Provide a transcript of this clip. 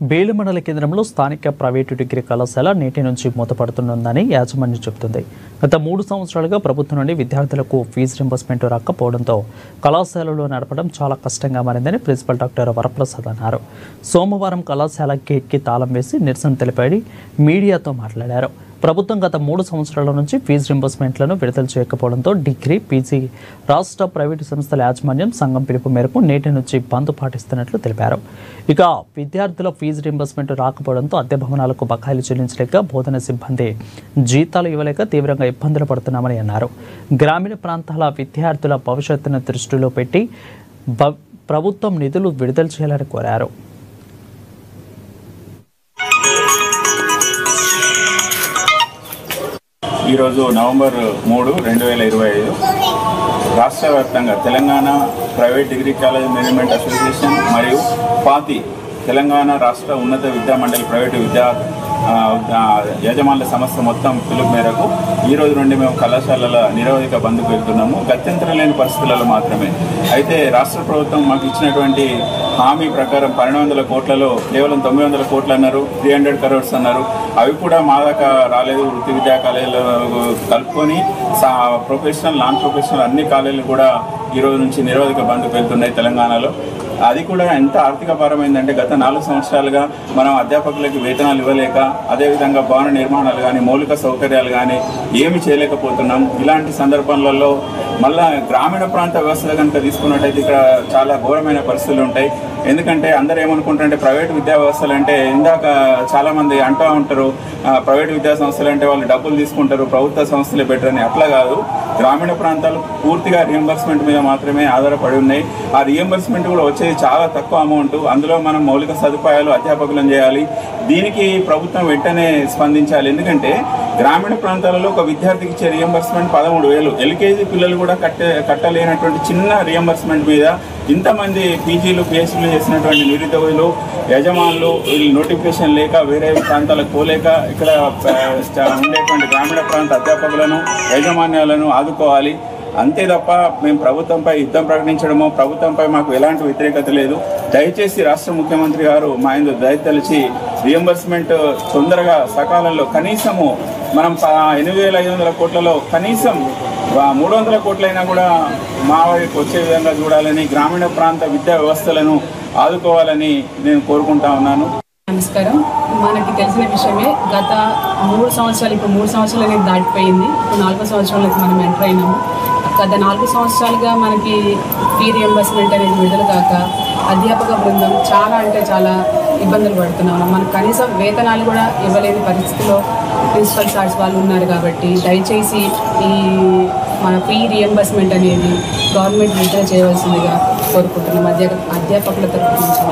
బేలు మండల కేంద్రంలో స్థానిక ప్రైవేటు డిగ్రీ కళాశాల నేటి నుంచి మూతపడుతుందని యాజమాన్యం చెబుతుంది. గత 3 సంవత్సరాలుగా ప్రభుత్వం నుండి విద్యార్థులకు ఫీజు రింబర్స్మెంట్ రాకపోవడంతో కళాశాలలో నడపడం చాలా కష్టంగా మారిందని ప్రిన్సిపల్ డాక్టర్ వరప్రసాద్ అన్నారు. సోమవారం కళాశాల గేట్కి తాళం వేసి నిరసన తెలిపాడు. మీడియాతో మాట్లాడారు. ప్రభుత్వం గత 3 సంవత్సరాల నుంచి ఫీజు రింబర్స్మెంట్లను విడుదల చేయకపోవడంతో డిగ్రీ, పీజీ రాష్ట్ర ప్రైవేటు సంస్థల యాజమాన్యం సంఘం పిలుపు మేరకు నేటి నుంచి బంద్ పాటిస్తున్నట్లు తెలిపారు. ఇక విద్యార్థుల ఫీజు రింబర్స్మెంట్ రాకపోవడంతో అద్దె భవనాలకు బకాయిలు చెల్లించలేక బోధన సిబ్బంది జీతాలు ఇవ్వలేక తీవ్రంగా ఇబ్బందులు పడుతున్నామని అన్నారు. గ్రామీణ ప్రాంతాల విద్యార్థుల భవిష్యత్తును దృష్టిలో పెట్టి ప్రభుత్వం నిధులు విడుదల చేయాలని కోరారు. ఈరోజు నవంబర్ 3, 2025 రాష్ట్ర వ్యాప్తంగా Telangana private degree college management association మరియు పాతి తెలంగాణ రాష్ట్ర ఉన్నత విద్యా మండలి ప్రైవేటు విద్యా యజమానుల సంస్థ మొత్తం పిలుపు మేరకు ఈ రోజు నుండి మేము కళాశాలల నిరవధిక బంద్కు వెళ్తున్నాము. గత్యంతరం లేని పరిస్థితులలో మాత్రమే. అయితే రాష్ట్ర ప్రభుత్వం మాకు ఇచ్చినటువంటి హామీ ప్రకారం 1200 కోట్లలో కేవలం 900 కోట్లు అన్నారు, 300 crores అన్నారు. అవి కూడా మా దాకా రాలేదు. వృత్తి విద్యా కాలేజీలు కలుపుకొని ప్రొఫెషనల్, నాన్ ప్రొఫెషనల్ అన్ని కాలేజీలు కూడా ఈ రోజు నుంచి నిరవధిక బంద్కు వెళ్తున్నాయి తెలంగాణలో. అది కూడా ఎంత ఆర్థిక భారమైందంటే గత 4 సంవత్సరాలుగా మనం అధ్యాపకులకి వేతనాలు ఇవ్వలేక, అదేవిధంగా భవన నిర్మాణాలు కానీ, మౌలిక సౌకర్యాలు కానీ ఏమి చేయలేకపోతున్నాం. ఇలాంటి సందర్భాలలో మళ్ళా గ్రామీణ ప్రాంత వ్యవస్థ కనుక తీసుకున్నట్టయితే ఇక్కడ చాలా ఘోరమైన పరిస్థితులు ఉంటాయి. ఎందుకంటే అందరూ ఏమనుకుంటారంటే ప్రైవేట్ విద్యా వ్యవస్థలు అంటే, ఇందాక చాలామంది అంటూ ఉంటారు ప్రైవేట్ విద్యా సంస్థలు అంటే వాళ్ళు డబ్బులు తీసుకుంటారు, ప్రభుత్వ సంస్థలే బెటర్ అని. అట్లా కాదు. గ్రామీణ ప్రాంతాలు పూర్తిగా రియంబర్స్మెంట్ మీద మాత్రమే ఆధారపడి ఉన్నాయి. ఆ రియంబర్స్మెంట్ కూడా వచ్చేది చాలా తక్కువ అమౌంట్. అందులో మనం మౌలిక సదుపాయాలు అధ్యాపకులను చేయాలి. దీనికి ప్రభుత్వం వెంటనే స్పందించాలి. ఎందుకంటే గ్రామీణ ప్రాంతాలలో ఒక విద్యార్థికి ఇచ్చే రియంబర్స్మెంట్ 13,000. ఎల్కేజీ పిల్లలు కూడా కట్టలేనటువంటి చిన్న రియంబర్స్మెంట్ మీద ఇంతమంది పీజీలు, పిహెచ్డీలు చేసినటువంటి నిరుద్యోగులు, యజమానులు వీళ్ళు నోటిఫికేషన్ లేక వేరే ప్రాంతాలకు పోలేక ఇక్కడ ఉండేటువంటి గ్రామీణ ప్రాంత అధ్యాపకులను, యాజమాన్యాలను ఆదుకోవాలి. అంతే తప్ప మేము ప్రభుత్వంపై యుద్ధం ప్రకటించడమో, ప్రభుత్వంపై మాకు ఎలాంటి వ్యతిరేకత లేదు. దయచేసి రాష్ట్ర ముఖ్యమంత్రి గారు మా ఇందు దయతలిచి రియంబర్స్మెంట్ తొందరగా సకాలంలో కనీసము మనం 8,500 కోట్లలో కనీసం 300 కోట్లైనా కూడా మా వారికి వచ్చే విధంగా చూడాలని, గ్రామీణ ప్రాంత విద్యా వ్యవస్థలను ఆదుకోవాలని నేను కోరుకుంటా ఉన్నాను. నమస్కారం. మనకి తెలిసిన విషయమే, గత 3 సంవత్సరాలు, ఇప్పుడు 3 సంవత్సరాలు అనేది దాటిపోయింది. ఇప్పుడు 4వ సంవత్సరంలోకి మనం ఎంటర్ అయినాము. గత 4 సంవత్సరాలుగా మనకి ఫీ రియంబర్స్మెంట్ అనేది విడుదల కాక అధ్యాపక బృందం చాలా అంటే చాలా ఇబ్బందులు పడుతున్నాము. మనకు కనీసం వేతనాలు కూడా ఇవ్వలేని పరిస్థితిలో ప్రిన్సిపల్ సార్స్ వాళ్ళు ఉన్నారు. కాబట్టి దయచేసి ఈ మన ఫీ రియంబర్స్మెంట్ అనేది గవర్నమెంట్ విడుదల చేయవలసిందిగా కోరుకుంటున్నాం అధ్యాపకుల తరఫు నుంచి.